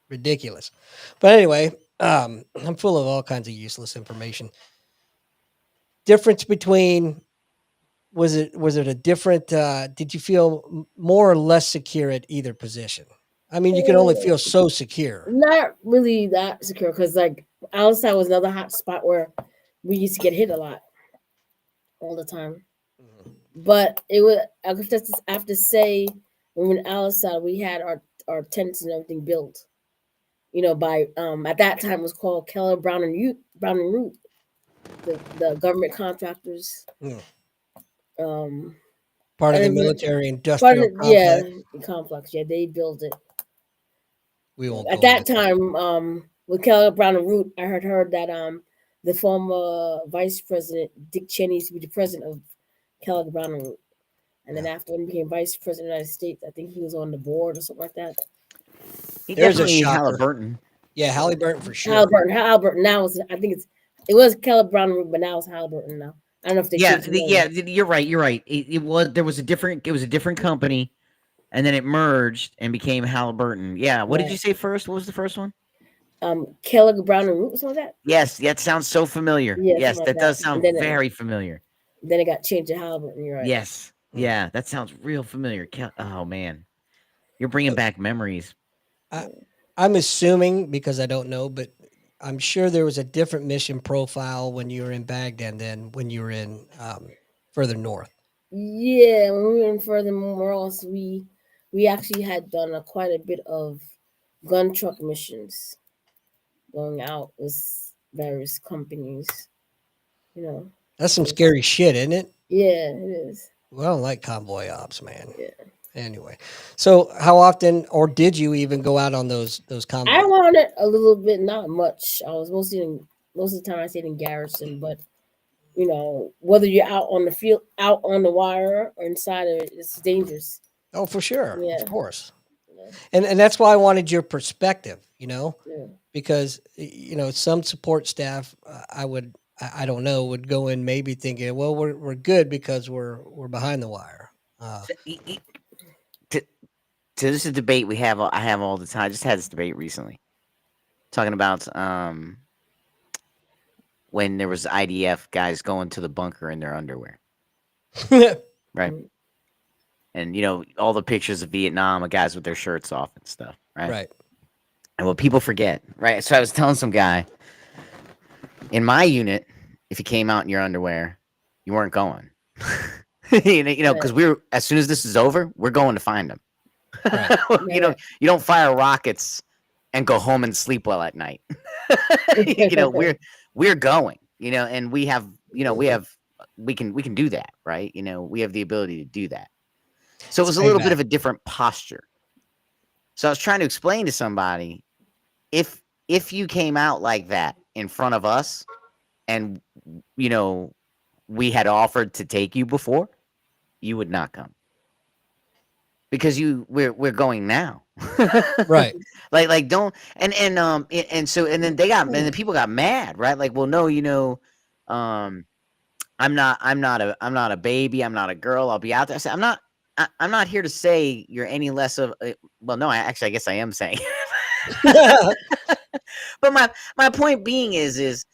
Ridiculous. But anyway, I'm full of all kinds of useless information. Difference between was it a different? Did you feel more or less secure at either position? I mean, you can only feel so secure. Not really that secure because like outside was another hot spot where we used to get hit a lot all the time. But it was I have to say when we were outside we had our tents and everything built. By at that time it was called Keller Brown and Root, the government contractors. Mm. And Part of the it was- military part industrial of yeah, complex. the complex. Yeah, they built it. We won't At go that into time, with Keller Brown and Root, I heard that the former vice president Dick Cheney used to be the president of Keller Brown and Root, and then after when he became vice president of the United States, I think he was on the board or something like that. He There's a definitely shocker. Halliburton. Yeah, Halliburton for sure. Halliburton. Now it was Keller Brown and Root, but now it's Halliburton. Now I don't know if they Yeah, changed the name. you're right. You're right. It was a different company, and then it merged and became Halliburton. Yeah. What did you say first? What was the first one? Keller Brown and Root or something like that. Yes, that sounds so familiar. Yeah, Yes, something like that does that. sound And then very familiar. Then it got changed to Halliburton. You're right. Yes. Yeah, that sounds real familiar. Oh man, you're bringing back memories. I'm assuming because I don't know, but I'm sure there was a different mission profile when you were in Baghdad than when you were in further north. Yeah, when we were in further north, we actually had done quite a bit of gun truck missions, going out with various companies. That's some scary shit, isn't it? Yeah, it is. Well, I don't like convoy ops, man. Yeah. Anyway, so how often, or did you even go out on those convoys? I wanted a little bit, not much. I was most of the time I stayed in garrison, but whether you're out on the field, out on the wire, or inside of it, it's dangerous. Oh, for sure, Yeah. of course. Yeah. And that's why I wanted your perspective, Yeah. because some support staff I don't know would go in maybe thinking, well, we're good because we're behind the wire. So this is a debate I have all the time. I just had this debate recently, talking about when there was IDF guys going to the bunker in their underwear, right? And all the pictures of Vietnam of guys with their shirts off and stuff, right? Right. And what people forget, right? So I was telling some guy in my unit, if you came out in your underwear, you weren't going. Because as soon as this is over, we're going to find them. Right. You don't fire rockets and go home and sleep well at night. We're going, and we can do that, right? We have the ability to do that. So it was a little bit of a different posture. So I was trying to explain to somebody, if you came out like that in front of us and we had offered to take you before, you would not come. Because we're going now. Right. Like don't and then the people got mad, right? Like, well, no, I'm not a baby, I'm not a girl, I'll be out there. I said, I'm not here to say you're any less of well, no, I guess I am saying. But my point being is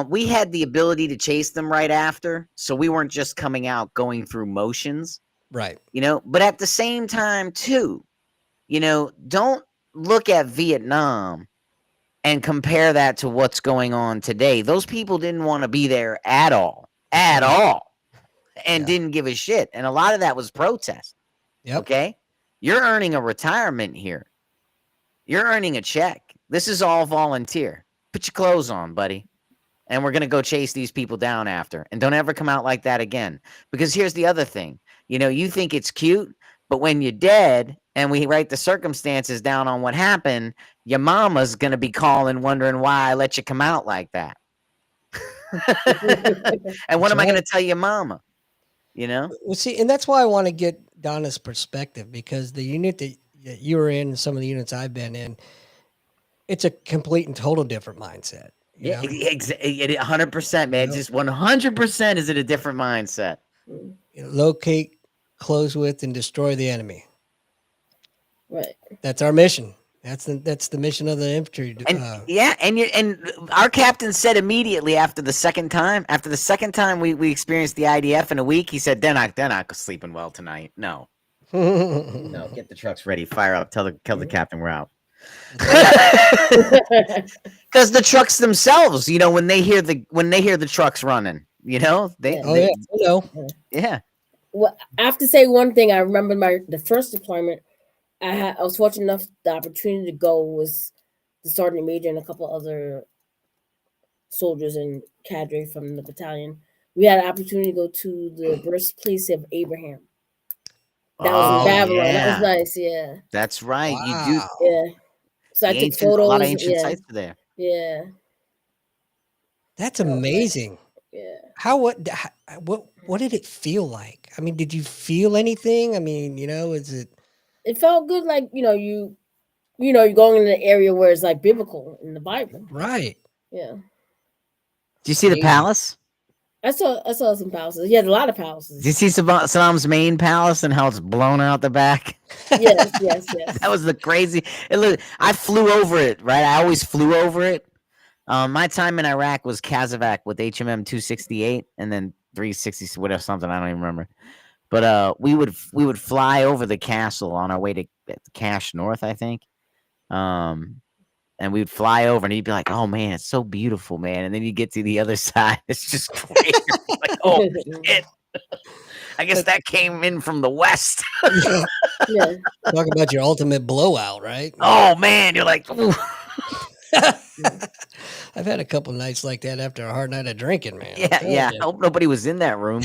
we had the ability to chase them right after, so we weren't just coming out going through motions. Right. But at the same time too, don't look at Vietnam and compare that to what's going on today. Those people didn't want to be there at all, and didn't give a shit. And a lot of that was protest. Yep. Okay. You're earning a retirement here. You're earning a check. This is all volunteer. Put your clothes on, buddy. And we're going to go chase these people down after. And don't ever come out like that again. Because here's the other thing. You think it's cute, but when you're dead and we write the circumstances down on what happened, your mama's going to be calling wondering why I let you come out like that. And what am I going to tell your mama? Well, see, and that's why I want to get Donna's perspective, because the unit that you were in, some of the units I've been in, it's a complete and total different mindset. Yeah, 100%, man. Just 100% is it a different mindset. Locate, close with, and destroy the enemy. Right. That's our mission. That's the mission of the infantry. And our captain said immediately after the second time we experienced the IDF in a week, he said they're not sleeping well tonight. No, get the trucks ready, fire up, tell the captain we're out. Because the trucks themselves, when they hear the trucks running, yeah. Well, I have to say one thing. I remember the first deployment. I was fortunate enough, the opportunity to go was the sergeant major and a couple other soldiers and cadre from the battalion. We had an opportunity to go to the birthplace of Abraham. That was in Babylon. Yeah. That was nice. Yeah, that's right. Wow. You do. yeah. So I took photos. A lot of ancient sites are there. Yeah, That's amazing. yeah. What did it feel like? I mean, did you feel anything? I mean, is it? It felt good, like you're going in an area where it's like biblical in the Bible. Right. Yeah. Do you see the palace? I saw some palaces. He had a lot of palaces. Did you see Saddam's main palace and how it's blown out the back? Yes. That was the crazy. I flew over it, right? I always flew over it. My time in Iraq was Kazovac with HMM 268 and then 360, whatever, something I don't even remember. But we would fly over the castle on our way to Cache North, I think. And we'd fly over, and he'd be like, "Oh man, it's so beautiful, man." And then you get to the other side, it's just great. Like, oh shit! I guess that came in from the west. Yeah. Talk about your ultimate blowout, right? Oh man, you're like. I've had a couple nights like that after a hard night of drinking, man. Yeah. I hope nobody was in that room.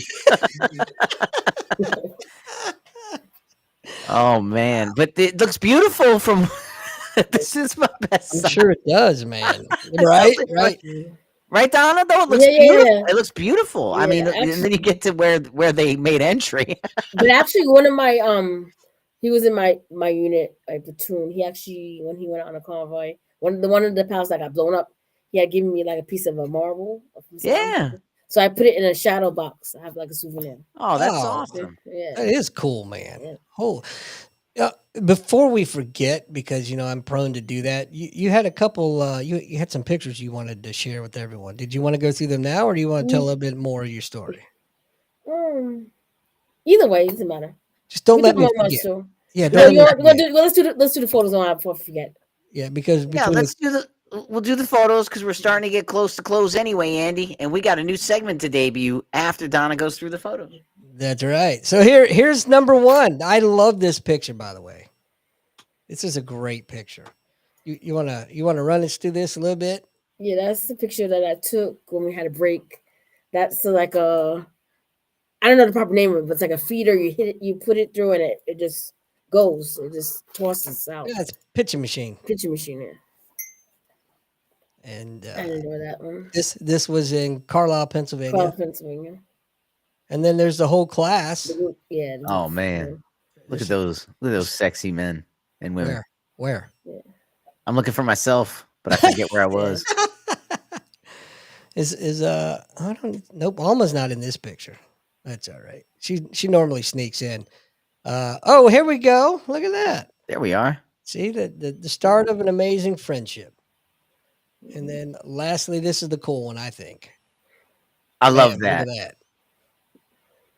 Oh man, but it looks beautiful from. This is my best. I'm sure it does, man. Right. Right, Donna. Though it looks beautiful. Yeah. It looks beautiful. Yeah, I mean, actually, and then you get to where they made entry. But actually, one of my he was in my unit, my platoon. He actually, when he went on a convoy, one of the pals that got blown up, he had given me like a piece of a marble. Yeah. So I put it in a shadow box. I have like a souvenir. Oh, that's awesome. Yeah. That is cool, man. Yeah. Before we forget, because I'm prone to do that. You had a couple. You had some pictures you wanted to share with everyone. Did you want to go through them now, or do you want to tell a bit more of your story? Either way, it doesn't matter. Just don't let me forget. Yeah, let's do the photos on before I forget. Yeah, because we'll do the photos because we're starting to get close to close anyway, Andy, and we got a new segment to debut after Donna goes through the photos. That's right. So here's number one. I love this picture, by the way. This is a great picture. You wanna run us through this a little bit? Yeah, that's the picture that I took when we had a break. That's like I don't know the proper name of it, but it's like a feeder. You hit it, you put it through, and it just goes. It just tosses out. Yeah, it's a pitching machine. Pitching machine, yeah. And I enjoy that one. This was in Carlisle, Pennsylvania. And then there's the whole class. Yeah. Oh man, look at those sexy men and women. Where? Yeah. I'm looking for myself, but I forget where I was. Nope, Alma's not in this picture. That's all right. She normally sneaks in. Here we go. Look at that. There we are. See the start of an amazing friendship. And then lastly, this is the cool one, I think. I love that. Look at that.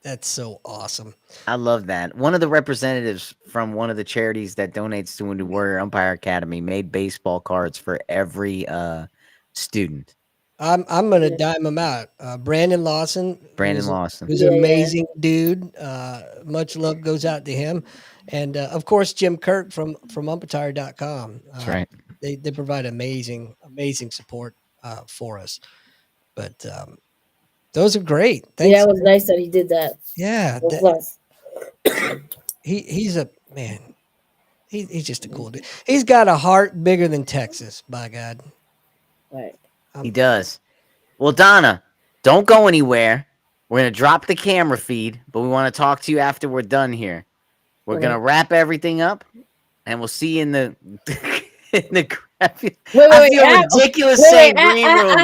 That's so awesome. I love that. One of the representatives from one of the charities that donates to Wounded Warrior Umpire Academy made baseball cards for every student. I'm gonna dime him out. Brandon Lawson. Who's an amazing dude. Much love goes out to him, and of course Jim Kirk from Umpiring.com. That's right. They provide amazing support for us. But those are great. Thanks. Yeah, it was nice that he did that. Yeah, he's a man. He's just a cool dude. He's got a heart bigger than Texas. By God. Right. He does. Well, Donna, don't go anywhere. We're going to drop the camera feed, but we want to talk to you after we're done here. We're going to wrap everything up, and we'll see you in the ridiculous saying green room.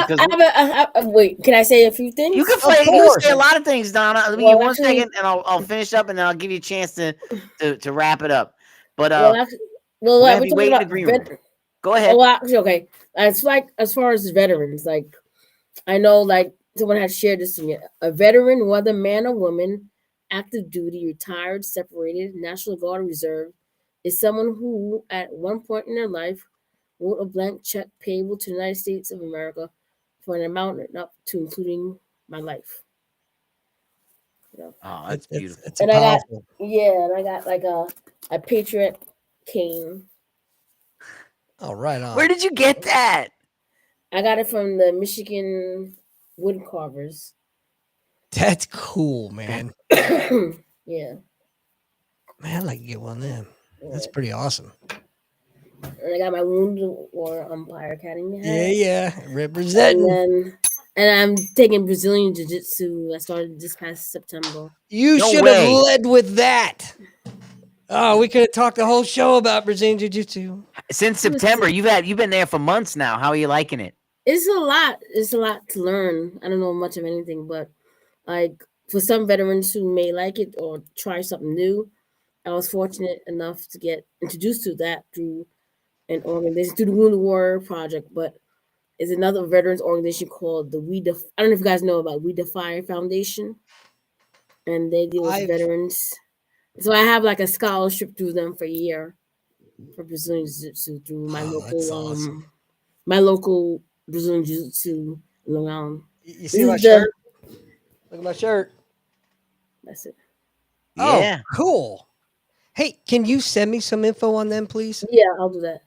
Wait, can I say a few things? You can say a lot of things, Donna. Give me 1 second, and I'll finish up, and then I'll give you a chance to wrap it up. But Well, We like, have we're you talking wait in the about green room. Go ahead. Oh, actually, okay. It's like as far as veterans, like I know, like someone had shared this to me. A veteran, whether man or woman, active duty, retired, separated, National Guard, or Reserve, is someone who, at one point in their life, wrote a blank check payable to the United States of America for an amount up to including my life. You know? Oh, that's beautiful. It's a And I got powerful. and I got like a Patriot cane. Oh, right on. Where did you get that? I got it from the Michigan wood carvers. That's cool, man. Yeah. Man, I'd like to get one of them. That's Yeah. pretty awesome. And I got my Wounded Warrior Umpire Academy hat. Yeah. Representing. And I'm taking Brazilian Jiu-Jitsu. I started this past September. You No should have way. led with that. Oh, we could have talked the whole show about Brazilian Jiu-Jitsu. Since September, you've been there for months now. How are you liking it? It's a lot. It's a lot to learn. I don't know much of anything, but like for some veterans who may like it or try something new, I was fortunate enough to get introduced to that through an organization, through the Wounded Warrior Project, but is another veterans organization called the I don't know if you guys know about We Defy Foundation, and they deal with veterans. So I have like a scholarship through them for a year for Brazilian Jiu-Jitsu through my local awesome. my local Brazilian Jiu-Jitsu in Long Island. You see my shirt? Look at my shirt. That's it. Yeah. Oh, cool. Hey, can you send me some info on them, please? Yeah, I'll do that.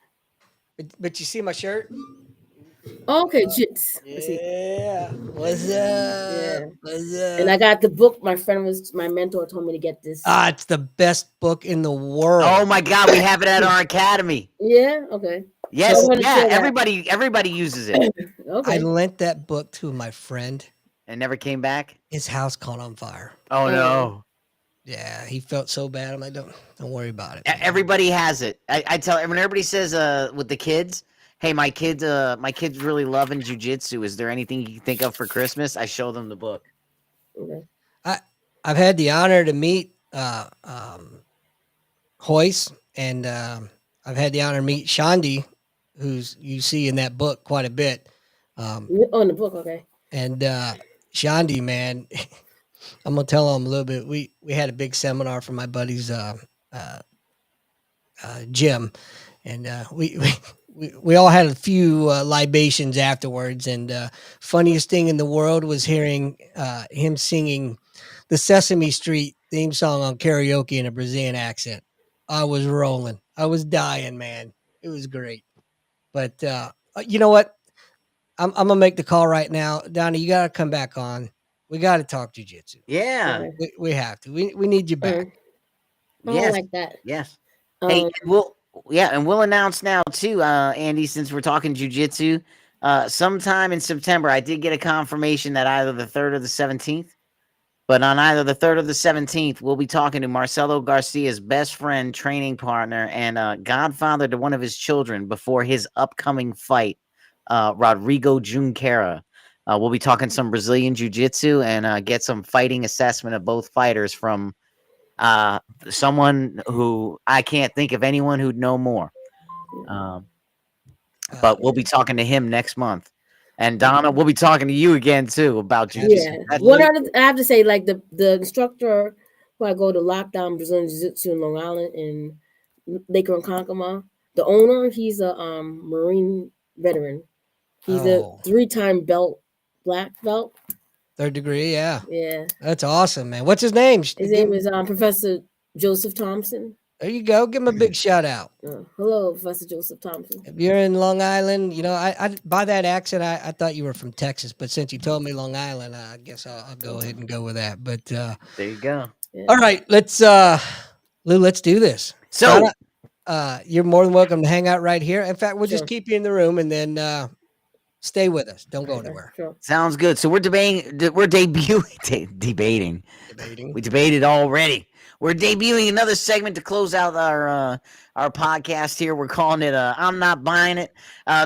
But you see my shirt? Oh, okay, Jits. Yeah. What's up? Yeah. What's up? And I got the book. My mentor told me to get this. It's the best book in the world. Oh my God, we have it at our academy. Yeah. Okay. Yes. So Yeah. Everybody uses it. Okay. I lent that book to my friend. And never came back. His house caught on fire. Oh no. Yeah, he felt so bad. I'm like, don't worry about it. Everybody has it. I tell when everybody says with the kids, hey, my kid's really loving jujitsu. Is there anything you can think of for Christmas? I show them the book. Okay. I've had the honor to meet Hoyce, and I've had the honor to meet Shandi, who's you see in that book quite a bit. In the book, okay. And Shandi, man, I'm gonna tell him a little bit. We had a big seminar for my buddy's gym, and we all had a few libations afterwards. And funniest thing in the world was hearing him singing the Sesame Street theme song on karaoke in a Brazilian accent. I was rolling. I was dying, man. It was great. But you know what? I'm gonna make the call right now, Donna. You gotta come back on. We gotta talk jiu-jitsu. Yeah. We have to. We need you back. Yes. Like that. Yes. Hey, we'll announce now too, Andy, since we're talking jiu-jitsu. Sometime in September, I did get a confirmation that either the 3rd or the 17th. But on either the 3rd or the 17th, we'll be talking to Marcelo Garcia's best friend, training partner, and godfather to one of his children before his upcoming fight, Rodrigo Junqueira. We'll be talking some Brazilian Jiu-Jitsu and get some fighting assessment of both fighters from someone who I can't think of anyone who'd know more. But we'll be talking to him next month. And Donna, we'll be talking to you again too about jiu-jitsu. Yeah. I have to say, like the instructor who I go to lockdown Brazilian Jiu-Jitsu in Long Island in Lake Ronkonkoma, the owner, he's a Marine veteran. He's a 3-time black belt. 3rd degree, yeah. Yeah. That's awesome, man. What's his name? His name is Professor Joseph Thompson. There you go. Give him a big shout out. Hello, Professor Joseph Thompson. If you're in Long Island, you know, I by that accent, I thought you were from Texas, but since you told me Long Island, I guess I'll go ahead and go with that. But there you go. Yeah. All right, let's Lou, let's do this. So you're more than welcome to hang out right here. In fact, we'll just keep you in the room and then stay with us. Don't go anywhere. Sure. Sounds good. So we're debating. We debated already. We're debuting another segment to close out our podcast here. We're calling it I'm Not Buying It.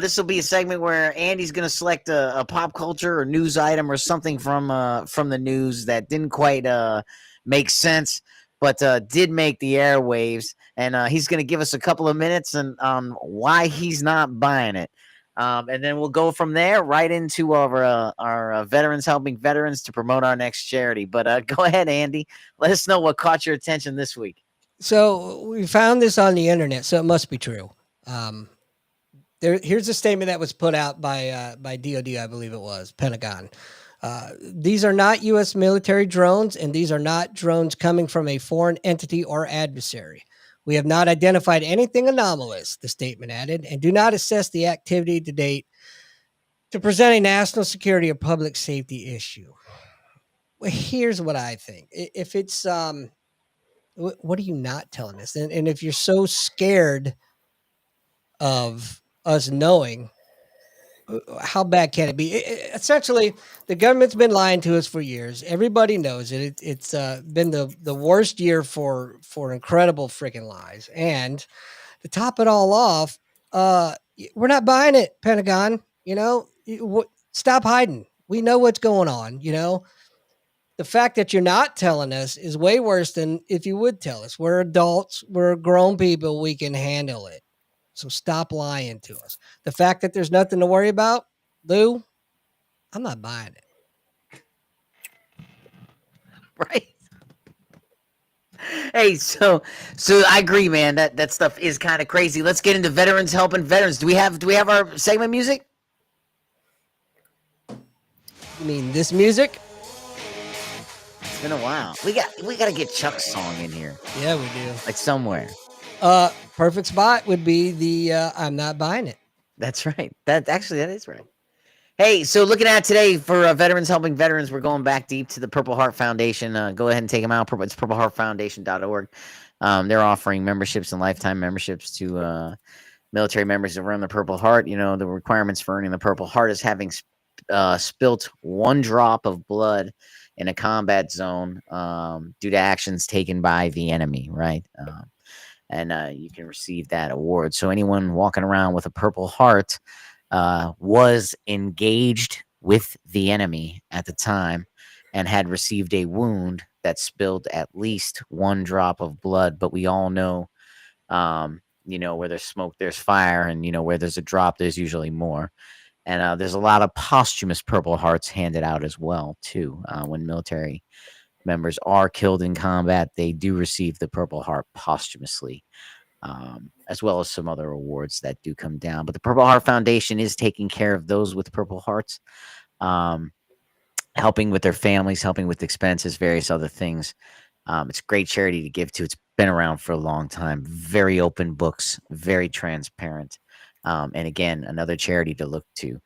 This will be a segment where Andy's going to select a pop culture or news item or something from the news that didn't quite make sense. We're going to but did make the airwaves, and he's going to give us a couple of minutes and why he's not buying it. And then we'll go from there right into our veterans helping veterans to promote our next charity. But go ahead, Andy. Let us know what caught your attention this week. So we found this on the internet, so it must be true. Here's a statement that was put out by DoD, I believe it was, Pentagon. These are not U.S. military drones, and these are not drones coming from a foreign entity or adversary. We have not identified anything anomalous, the statement added, and do not assess the activity to date to present a national security or public safety issue. Well, here's what I think. If it's, what are you not telling us? And if you're so scared of us knowing, how bad can it be? Essentially, the government's been lying to us for years. Everybody knows it. It's been the worst year for incredible freaking lies. And to top it all off, we're not buying it, Pentagon. Stop hiding. We know what's going on. The fact that you're not telling us is way worse than if you would tell us. We're adults. We're grown people. We can handle it. So stop lying to us. The fact that there's nothing to worry about, Lou, I'm not buying it. Right. Hey, so I agree, man. That stuff is kind of crazy. Let's get into veterans helping veterans. Do we have our segment music? You mean this music? It's been a while. We got to get Chuck's song in here. Yeah, we do. Like somewhere. Perfect spot would be the I'm not buying it. That's right. That is right. Hey, so looking at today for veterans helping veterans, we're going back deep to the Purple Heart Foundation. Go ahead and take them out. It's purpleheartfoundation.org. They're offering memberships and lifetime memberships to military members that run the Purple Heart. The requirements for earning the Purple Heart is having spilt one drop of blood in a combat zone due to actions taken by the enemy, right? And you can receive that award. So anyone walking around with a Purple Heart was engaged with the enemy at the time and had received a wound that spilled at least one drop of blood. But we all know, where there's smoke, there's fire, and where there's a drop, there's usually more. And there's a lot of posthumous Purple Hearts handed out as well, too. When military members are killed in combat, they do receive the Purple Heart posthumously, as well as some other awards that do come down. But the Purple Heart Foundation is taking care of those with Purple Hearts, helping with their families, helping with expenses, various other things. It's a great charity to give to. It's been around for a long time. Very open books, very transparent. And again, another charity to look to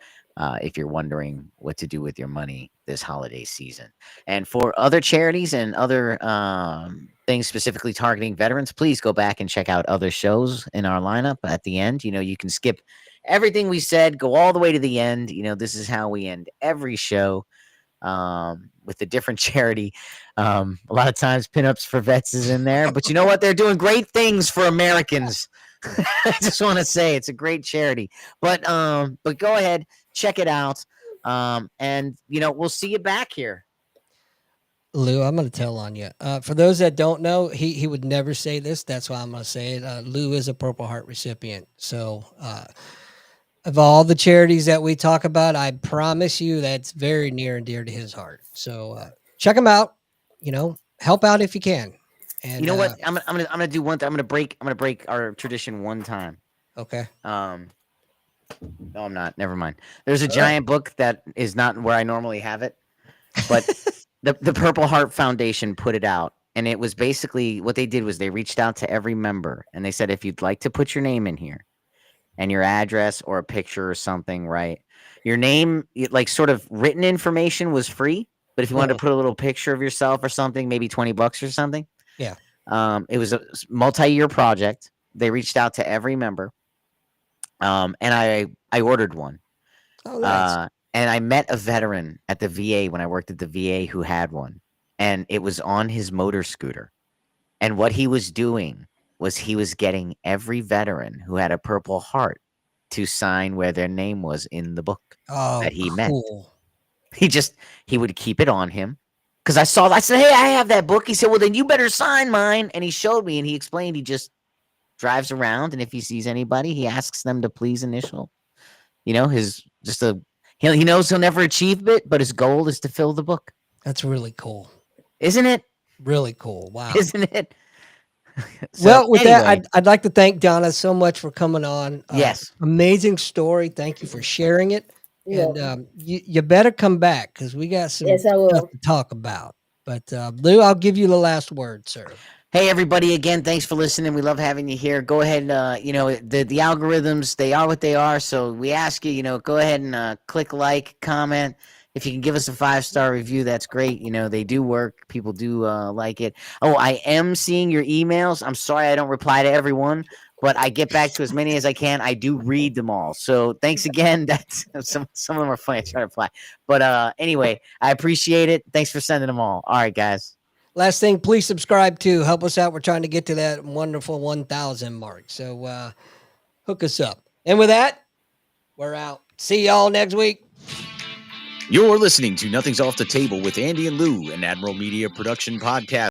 if you're wondering what to do with your money this holiday season. And for other charities and other things specifically targeting veterans, please go back and check out other shows in our lineup at the end. You can skip everything we said, go all the way to the end. This is how we end every show with a different charity. A lot of times Pinups for Vets is in there, but you know what? They're doing great things for Americans. I just want to say it's a great charity, but go ahead, check it out. And we'll see you back here. Lou, I'm going to tell on you. For those that don't know, he would never say this. That's why I'm going to say it. Lou is a Purple Heart recipient. So, of all the charities that we talk about, I promise you that's very near and dear to his heart. So, check him out, help out if you can. And you know what? I'm gonna do one thing. I'm gonna break our tradition one time. Okay. No, I'm not. Never mind. There's a giant book that is not where I normally have it, but the Purple Heart Foundation put it out, and it was basically what they did was they reached out to every member and they said, if you'd like to put your name in here and your address or a picture or something, right? Your name, like sort of written information, was free, but if you wanted to put a little picture of yourself or something, maybe $20 or something. Yeah. It was a multi-year project. They reached out to every member. And I ordered one. Oh, nice. And I met a veteran at the VA when I worked at the VA who had one. And it was on his motor scooter. And what he was doing was he was getting every veteran who had a Purple Heart to sign where their name was in the book that he met. Cool. He would keep it on him because I saw that. I said, hey, I have that book. He said, well, then you better sign mine. And he showed me, and he explained he just drives around, and if he sees anybody, he asks them to please initial. You know, he knows he'll never achieve it, but his goal is to fill the book. That's really cool. Isn't it? Really cool. Wow. Isn't it? Well, with that, I'd like to thank Donna so much for coming on. Yes. Amazing story. Thank you for sharing it. Yeah. And you better come back because we got some Yes, I will. stuff to talk about. But Lou, I'll give you the last word, sir. Hey, everybody, again, thanks for listening. We love having you here. Go ahead and, you know, the algorithms, they are what they are. So we ask you, you know, go ahead and click like, comment. If you can give us a 5-star review, that's great. You know, they do work. People do like it. Oh, I am seeing your emails. I'm sorry I don't reply to everyone, but I get back to as many as I can. I do read them all. So thanks again. That's some of them are funny. I try to reply. But anyway, I appreciate it. Thanks for sending them all. All right, guys. Last thing, please subscribe too. Help us out. We're trying to get to that wonderful 1,000 mark. So hook us up. And with that, we're out. See y'all next week. You're listening to Nothing's Off the Table with Andy and Lou, an Admiral Media production podcast.